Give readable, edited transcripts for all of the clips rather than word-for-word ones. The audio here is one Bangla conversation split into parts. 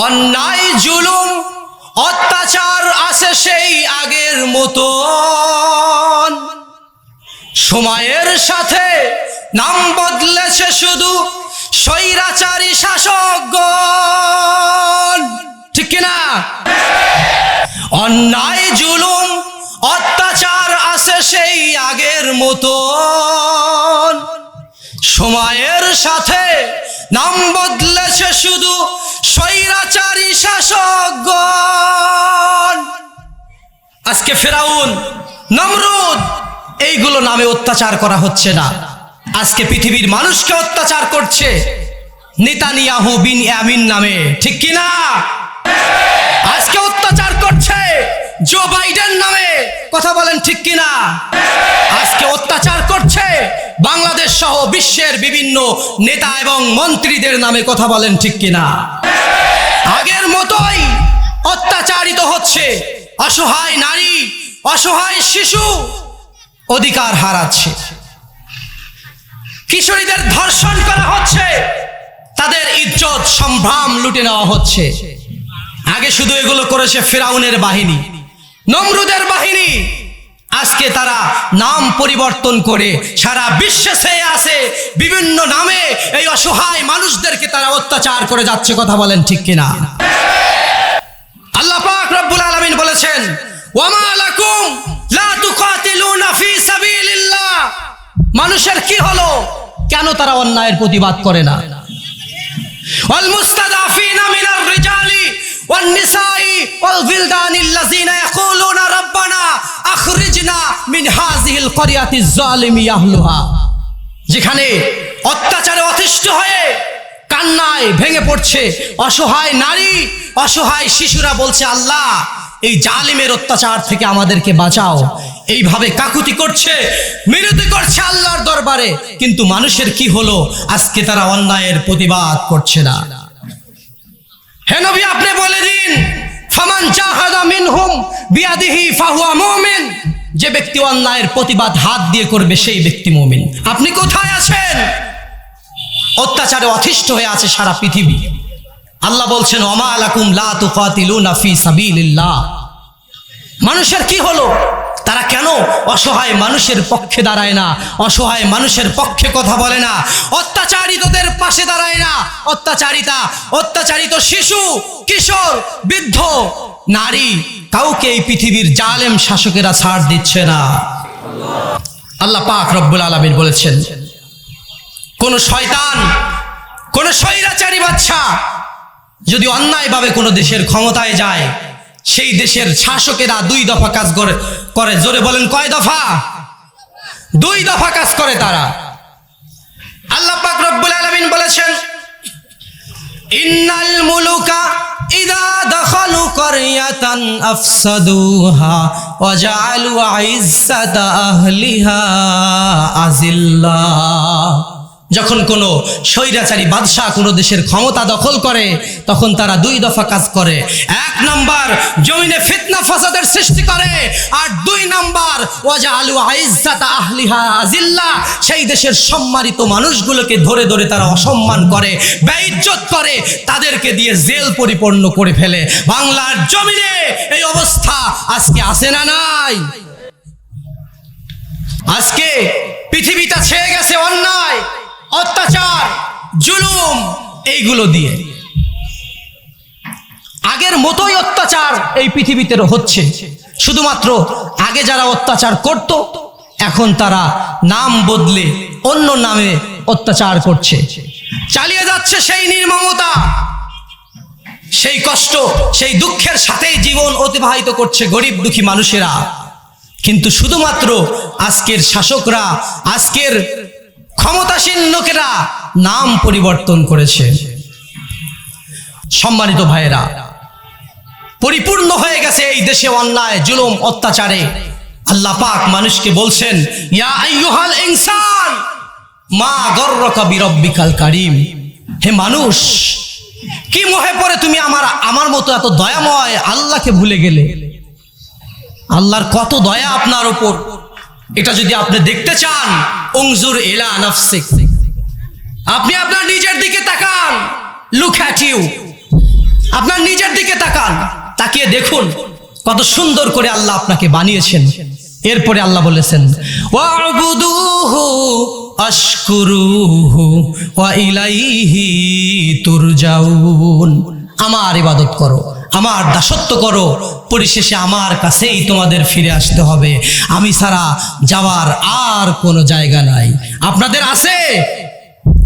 অন্যায় জুলুম অত্যাচার আছে সেই আগের মতন, সময়ের সাথে নাম বদলেছে শুধু স্বৈরাচারী শাসকগণ, ঠিক কিনা? অন্যায় জুলুম অত্যাচার আছে সেই আগের মতন, সময়ের সাথে নাম বদলেছে শুধু স্বৈরাচারী শাসকগণ। আজকে ফেরাউন, নমরুদ এইগুলো নামে অত্যাচার করা হচ্ছে না, আজকে পৃথিবীর মানুষকে অত্যাচার করছে নেতানিয়াহু বিনয়ামিন নামে, ঠিক কিনা? আজকে অত্যাচার করছে জো বাইডেন নামে, কথা বলেন ঠিক কিনা? আজকে অত্যাচার করছে বাংলাদেশ সহ বিশ্বের বিভিন্ন নেতা এবং মন্ত্রীদের নামে, কথা বলেন ঠিক কিনা? আগের মতোই অত্যাচারিত হচ্ছে অসহায় নারী, অসহায় শিশু অধিকার হারাচ্ছে, কিশোরীদের ধর্ষণ করা হচ্ছে, তাদের ইজ্জত সম্ভ্রম লুটে নেওয়া হচ্ছে। আগে শুধু এগুলো করেছে ফিরাউনের বাহিনী, নমরুদের বাহিনী, আজকে তারা নাম পরিবর্তন করে সারা বিশ্বে ছেয়ে আছে বিভিন্ন নামে এই অসহায় মানুষদেরকে তারা অত্যাচার করে যাচ্ছে, কথা বলেন ঠিক কিনা? আল্লাহ পাক রব্বুল আলামিন বলেছেন, ওয়ামা লাকুম লা তুকাতিলুনা ফি সাবিলিল্লাহ, মানুষের কি হলো, কেন তারা অন্যায়ের প্রতিবাদ করে না? ওয়াল মুস্তাদাফিনা মিনার রিজালি ওয়ান নিসাই ওয়াল বিলদানিল্লাযিনা ইয়াকুলুনা রাব্বানা আখরিজনা মিন হাযিহিল ক্বরিয়াতিজ যালিমি আহলুহা, যেখানে অত্যাচারে অতিষ্ঠ হয়ে কান্নায় ভেঙে পড়ছে অসহায় নারী, অসহায় শিশুরা বলছে, আল্লাহ এই জালিমের অত্যাচার থেকে আমাদেরকে বাঁচাও। এইভাবে কাকুতি করছে, মিনতি করছে আল্লাহর দরবারে, কিন্তু মানুষের কি হলো, আজকে তারা অন্যায়ের প্রতিবাদ করছে না। হে নবী, আপনি বলে দিন, ফামান জাহাদা মিনহুম বিয়াদিহি ফাহুয়া মুমিন, যে ব্যক্তি অন্যায়ের প্রতিবাদ হাত দিয়ে করবে সেই ব্যক্তি মুমিন। আপনি কোথায় আছেন? অত্যাচারে অতিষ্ঠ হয়ে আছে সারা পৃথিবী। আল্লাহ বলছেন, ওমা লাকুম লা তুকাতিলুনা ফি সাবিলিল্লাহ, মানুষের কি হলো, তারা কেন অসহায় মানুষের পক্ষে দাঁড়ায় না, অসহায় মানুষের পক্ষে কথা বলে না, অত্যাচারিতদের পাশে দাঁড়ায় না? অত্যাচারিত শিশু, কিশোর, বৃদ্ধ, নারী, কাউকে এই পৃথিবীর জালেম শাসকেরা ছাড় দিচ্ছে না। আল্লাহ পাক রব্বুল আলামিন বলেছেন, কোন শয়তান, কোন স্বৈরাচারী বাদশা যদি অন্যায়ভাবে কোনো দেশের ক্ষমতায় যায়, সেই দেশের শাসকেরা 2 দফা কাজ করে। জোরে বলেন, কয় দফা? 2 দফা কাজ করে তারা। আল্লাহ পাক রব্বুল আলামিন বলেছেন, ইন্নাল মুলুকা ইযা দাখালু ক্বরিয়াতান আফসাদুহা ওয়া জাআলু ইজ্জাতা আহলিহা আযিল্লা, যখন কোনো স্বৈরাচারী বাদশা কোনো দেশের ক্ষমতা দখল করে, তখন তারা 2 দফা কাজ করে। 1 নাম্বার, জমিনে ফিতনা ফাসাদের সৃষ্টি করে, আর 2 নাম্বার, ওয়াজআলু ইজ্জাতা আহলিহা আযিল্লা, সেই দেশের সম্মানিত মানুষগুলোকে ধরে ধরে তারা অসম্মান করে, বেইজ্জত করে, তাদেরকে দিয়ে জেল পরিপূর্ণ করে ফেলে। বাংলার জমিনে এই অবস্থা আজকে আছে না নাই? আজকে পৃথিবীটা ছেয়ে গেছে অন্যায়, অত্যাচার, জুলুম এইগুলো দিয়ে। আগের মতোই অত্যাচার এই পৃথিবীতে হচ্ছে, শুধুমাত্র আগে যারা অত্যাচার করত, এখন তারা নাম বদলে অন্য নামে অত্যাচার করছে, চালিয়ে যাচ্ছে সেই নির্মমতা, সেই কষ্ট, সেই দুঃখের সাথেই জীবন অতিবাহিত করছে গরিব দুঃখী মানুষেরা। কিন্তু শুধুমাত্র আজকের শাসকরা, আজকের ক্ষমতাসীন লোকেরা নাম পরিবর্তন করেছে। সম্মানিত ভাইয়েরা, পরিপূর্ণ হয়ে গেছে এই দেশে অন্যায়, জুলুম, অত্যাচারে। আল্লাহ পাক মানুষকে বলছেন, ইয়া আইয়ুহাল ইনসান মা গররাকা বিরব্বিকাল কারীম, হে মানুষ, কি মোহে পড়ে তুমি আমার মতো এত দয়াময় আল্লাহকে ভুলে গেলে? আল্লাহর কত দয়া আপনার উপর, এটা যদি আপনি দেখতে চান, উনজুর ইলা নাফসিক, আপনি আপনার নিজের দিকে তাকান, লুক অ্যাট ইউ। আপনার নিজের দিকে তাকান, তাকিয়ে দেখুন কত সুন্দর করে আল্লাহ আপনাকে বানিয়েছেন। এরপরে আল্লাহ বলেছেন ওয়াবুদুহু আশকুরুহু ওয়া ইলাইহি তুরজাউন। আমার ইবাদত করো, আমার দাসত্ব করো, পরিশেষে আমার কাছেই তোমাদের ফিরে আসতে হবে। আমি ছাড়া যাওয়ার আর কোনো জায়গা নাই। আপনাদের আছে?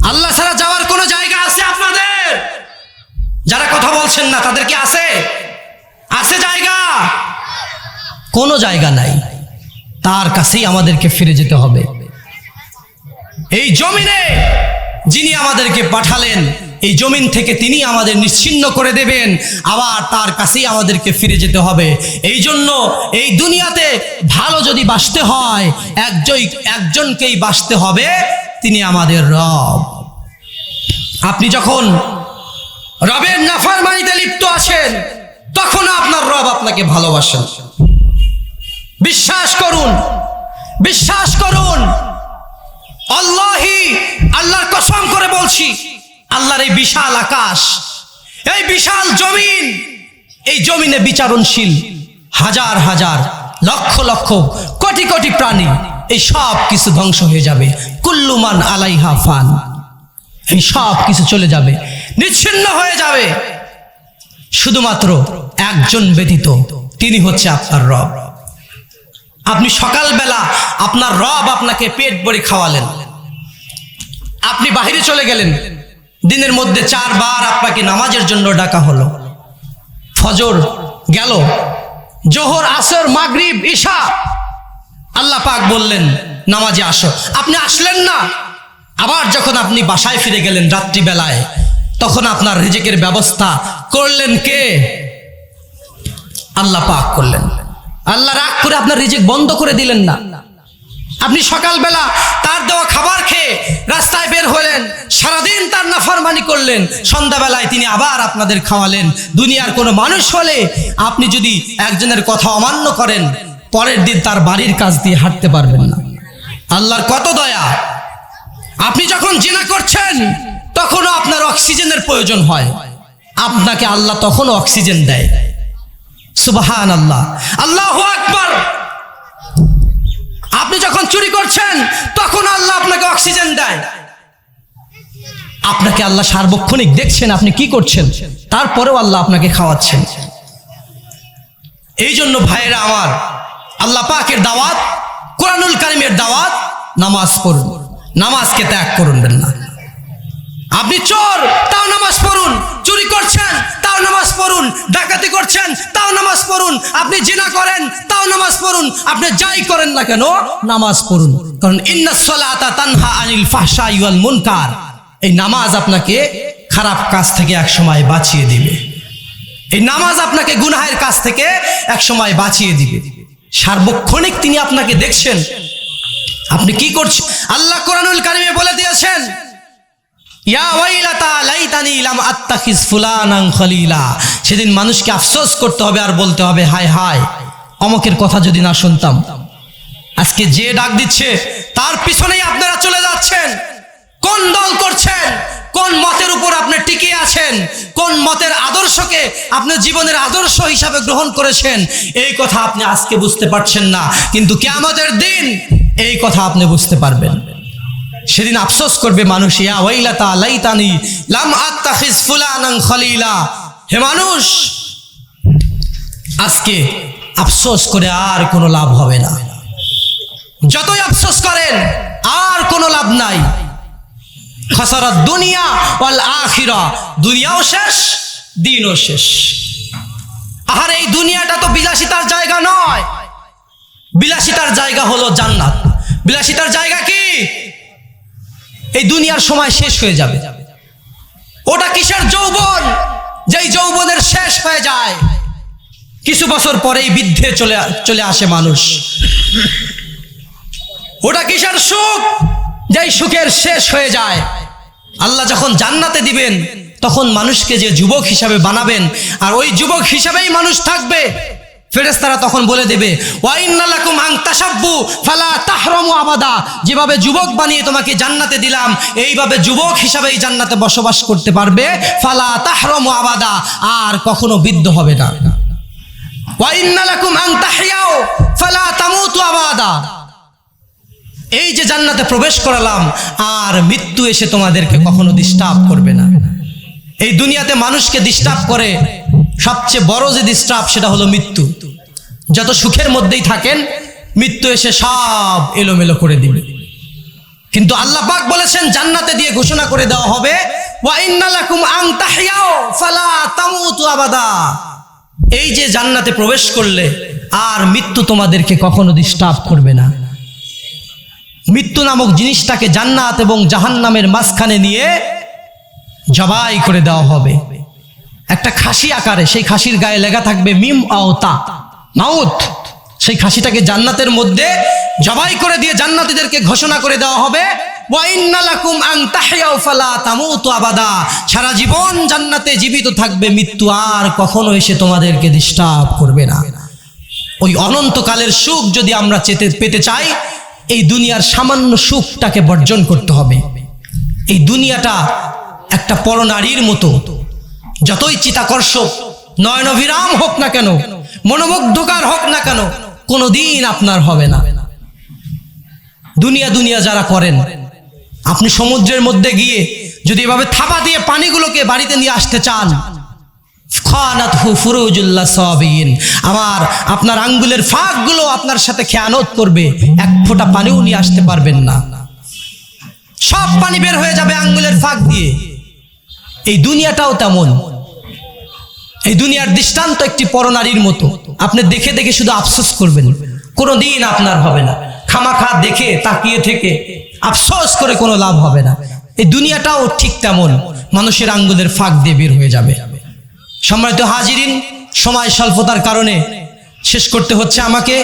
আল্লাহ ছাড়া যাওয়ার কোনো জায়গা আছে আপনাদের? যারা কথা বলছেন না তাদের কি আছে? আছে জায়গা? কোনো জায়গা নাই। তার কাছেই আমাদেরকে ফিরে যেতে হবে। এই জমিনে যিনি আমাদেরকে পাঠালেন, এই জমিন থেকে তিনি আমাদের নিশ্চিহ্ন করে দেবেন, আবার তার কাছেই আমাদেরকে ফিরে যেতে হবে। এই জন্য এই দুনিয়াতে ভালো যদি বাঁচতে হয়, একজনকেই বাঁচতে হবে, তিনি আমাদের রব। আপনি যখন রবের নাফরমানিতে লিপ্ত আছেন, তখন আপনার রব আপনাকে ভালোবাসেন। বিশ্বাস করুন, বিশ্বাস করুন। আল্লাহি, আল্লাহর কসম করে বলছি, আল্লাহর এই বিশাল আকাশ, এই বিশাল জমিন, এই জমিনে বিচারণশীল হাজার হাজার লক্ষ লক্ষ কোটি কোটি প্রাণী, এই সব কিছু ধ্বংস হয়ে যাবে। কুল্লুমান আলাইহা ফান, এই সব কিছু চলে যাবে, নিচ্ছিন্ন হয়ে যাবে। শুধুমাত্র একজন ব্যতীত, তিনি হচ্ছে আপনার রব। আপনি সকালবেলা আপনার রব আপনাকে পেট ভরে খাওয়ালেন, আপনি বাহিরে চলে গেলেন, দিনের মধ্যে 4 বার আপনাকে নামাজের জন্য ডাকা হলো। ফজর গেল, জোহর, আসর, মাগরিব, ঈশা, আল্লাহ পাক বললেন নামাজে আসো, আপনি আসলেন না। আবার যখন আপনি বাসায় ফিরে গেলেন রাত্রিবেলায়, তখন আপনার রিজিকের ব্যবস্থা করলেন কে? আল্লাহ পাক করলেন। আল্লাহ রাগ করে আপনার রিজিক বন্ধ করে দিলেন না। আপনি সকালবেলা তার দেওয়া খাবার খেয়ে রাস্তায় বের হলেন, সারাদিন তার নাফরমানি করলেন, সন্ধ্যাবেলায় তিনি আবার আপনাদের খাওয়ালেন। দুনিয়ার কোনো মানুষ হলে আপনি যদি একজনের কথা অমান্য করেন, পরের দিন তার বাড়ির কাছ দিয়ে হাঁটতে পারবেন না। আল্লাহর কত দয়া! আপনি যখন জিনা করছেন, তখনও আপনার অক্সিজেনের প্রয়োজন হয়, আপনাকে আল্লাহ তখনও অক্সিজেন দেয়। সুবহানাল্লাহ, আল্লাহু আকবার। আপনি যখন চুরি করছেন, তখন আল্লাহ আপনাকে অক্সিজেন দেয়। আপনাকে আল্লাহ সার্বক্ষণিক দেখছেন আপনি কি করছেন, তারপরেও আল্লাহ আপনাকে খাওয়াচ্ছেন। এই জন্য ভাইয়েরা আমার, আল্লাহ পাকের দাওয়াত, কোরআনুল কারীমের দাওয়াত, নামাজ পড়ুন, নামাজকে ত্যাগ করবেন না। আপনি চোর, তাও নামাজ পড়ুন। চুরি করছেন, তাও নামাজ পড়ুন। ডাকাতি করছেন, তাও নামাজ পড়ুন। আপনি জিনা করেন, তাও নামাজ পড়ুন। আপনি যাই করেন না কেন, নামাজ পড়ুন। কারণ ইন্নাস সালাতা তানহা আনিল ফাহশাই ওয়াল মুনকার, এই নামাজ আপনাকে খারাপ কাজ থেকে একসময় বাঁচিয়ে দিবে। এই নামাজ আপনাকে গুনাহের কাজ থেকে একসময় বাঁচিয়ে দিবে। সার্বক্ষণিক তিনি আপনাকে দেখছেন আপনি কি করছেন। আল্লাহ কোরআনুল কারীমে বলে দিয়েছেন, ইয়া ওয়াইলাতা লাইতানি লাম আত্তাখিজ ফুলানান খলিলা। সেদিন মানুষকে আফসোস করতে হবে আর বলতে হবে, হায় হায়, অমকের কথা যদি না শুনতাম। আজকে যে ডাক দিচ্ছে তার পিছনেই আপনারা চলে যাচ্ছেন। কোন দল করছেন, কোন মতের উপর আপনি টিকে আছেন, কোন মতের আদর্শকে আপনি জীবনের আদর্শ হিসাবে গ্রহণ করেছেন, এই কথা আপনি আজকে বুঝতে পারছেন না, কিন্তু কিয়ামতের দিন এই কথা আপনি বুঝতে পারবেন। সেদিন আফসোস করবে মানুষ, ইয়া ওয়াইলাতা লাইতানি লাম আত্তাখিজ ফুলানান খলিলা। হে মানুষ, আজকে আফসোস করে আর কোনো লাভ হবে না। যতই আফসোস করেন আর কোনো লাভ নাই। খাসারাত দুনিয়া ওয়াল আখিরা, দুনিয়াও শেষ, দিনও শেষ। আর এই দুনিয়াটা তো বিলাসিতার জায়গা নয়, বিলাসিতার জায়গা হলো জান্নাত। বিলাসিতার জায়গা কি? এই দুনিয়ার সময় শেষ হয়ে যাবে। ওটা কিসের যৌবন, যেই যৌবনের শেষ হয়ে যায়, কিছু বছর পরেই বৃদ্ধে চলে আসে মানুষ। ওটা কিসের সুখ, যেই সুখের শেষ হয়ে যায়। আল্লাহ যখন জান্নাতে দিবেন, তখন মানুষকে যে যুবক হিসাবে বানাবেন, আর ওই যুবক হিসাবেই মানুষ থাকবে। ফেরেশতারা তখন বলে দেবে ওয়া ইন্না লাকুম আন তাশাব্বু ফালা তাহরামু আবাদা, যেভাবে যুবক বানিয়ে তোমাকে জান্নাতে দিলাম এইভাবে যুবক হিসাবে এই জান্নাতে বসবাস করতে পারবে, ফালা তাহরামু আবাদা, আর কখনো বিদ্ধ হবে না। ওয়া ইন্না লাকুম আন তাহইয়াও ফালা তামুতু আবাদা, এই যে জান্নাতে প্রবেশ করালাম আর মৃত্যু এসে তোমাদেরকে কখনো ডিস্টার্ব করবে না। এই দুনিয়াতে মানুষকে ডিস্টার্ব করে সবচেয়ে বড় যে ডিস্টার্ব সেটা হলো মৃত্যু। যত সুখের মধ্যেই থাকেন মৃত্যু এসে সব এলোমেলো করে দিবে। কিন্তু আল্লাহ পাক বলেছেন জান্নাতে দিয়ে ঘোষণা করে দেওয়া হবে ওয়া ইন্না লাকুম আন তাহইয়াও ফালা তামুতু আবাদা, এই যে জান্নাতে প্রবেশ করলে আর মৃত্যু তোমাদেরকে কখনো ডিস্টার্ব করবে না। মৃত্যু নামক জিনিসটাকে জান্নাত এবং জাহান্নামের মাঝখানে নিয়ে জবাই করে দেওয়া হবে একটা খাসি আকারে। সেই খাসির গায়ে লেখা থাকবে মিম আও তা, মাউত। সেই খাসিটাকে জান্নাতের মধ্যে জবাই করে দিয়ে জান্নাতীদেরকে ঘোষণা করে দেওয়া হবে ওয়া ইন্না লাকুম আন তাহইয়াও ফালা তামুতু আবাদা, সারা জীবন জান্নাতে জীবিত থাকবে, মৃত্যু আর কখনো এসে তোমাদেরকে ডিস্টার্ব করবে না। ওই অনন্তকালের সুখ যদি আমরা পেতে চাই, এই দুনিয়ার সামান্য সুখটাকে বর্জন করতে হবে। এই দুনিয়াটা একটা পরনারীর মতো, যতই চিতাকর্ষক নয়নবিরাম হোক না কেন, মনোমুগ্ধকর হোক না কেন, কোনোদিন আপনার হবে না। দুনিয়া দুনিয়া যারা করেন, আপনি সমুদ্রের মধ্যে গিয়ে যদি এভাবে থাবা দিয়ে পানিগুলোকে বাড়িতে নিয়ে আসতে চান, খানাতহু ফুরুজুল্লাহ সাবিন, আবার আপনার আঙ্গুলের ফাঁকগুলো আপনার সাথে খেয়ানত করবে, এক ফোঁটা পানিও নিয়ে আসতে পারবেন না, সব পানি বের হয়ে যাবে আঙ্গুলের ফাঁক দিয়ে। এই দুনিয়াটাও তেমন। এই দুনিয়ার দৃষ্টান্ত একটি পরনারীর মতো, আপনি দেখে দেখে শুধু আফসোস করবেন, কোনোদিন আপনার হবে না। খামাখা দেখে তাকিয়ে থেকে আফসোস করে কোনো লাভ হবে না। এই দুনিয়াটাও ঠিক তেমন, মানুষের আঙ্গুলের ফাঁক দিয়ে বের হয়ে যাবে। সম্মানিত হাজিরিন, সময় স্বল্পতার কারণে শেষ করতে হচ্ছে আমাকে।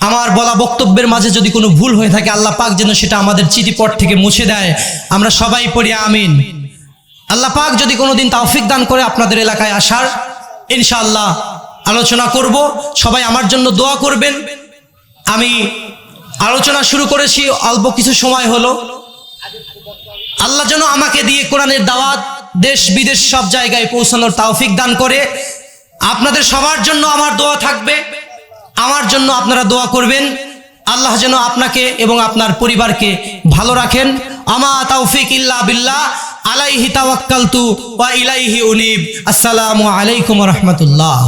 আমার বলা বক্তব্যের মাঝে যদি কোনো ভুল হয়ে থাকে, আল্লাহ পাক যেন সেটা আমাদের চিঠিপট থেকে মুছে দেয়। আমরা সবাই পড়ি আমিন। আল্লাহ পাক যদি কোনোদিন তৌফিক দান করে আপনাদের এলাকায় আসার, ইনশাআল্লাহ আলোচনা করব। সবাই আমার জন্য দোয়া করবেন। আমি আলোচনা শুরু করেছি, অল্প কিছু সময় হলো। আল্লাহ যেন আমাকে দিয়ে কোরআনের দাওয়াত দেশ বিদেশ সব জায়গায় পৌঁছানোর তৌফিক দান করে। আপনাদের সবার জন্য আমার দোয়া থাকবে, আমার জন্য আপনারা দোয়া করবেন। আল্লাহ যেন আপনাকে এবং আপনার পরিবারকে ভালো রাখেন। আমা তৌফিক ইল্লা বিল্লাহ, আলাইহি তাওয়াক্কালতু ওয়া ইলাইহি উনীব। আসসালামু আলাইকুম ওয়া রাহমাতুল্লাহ।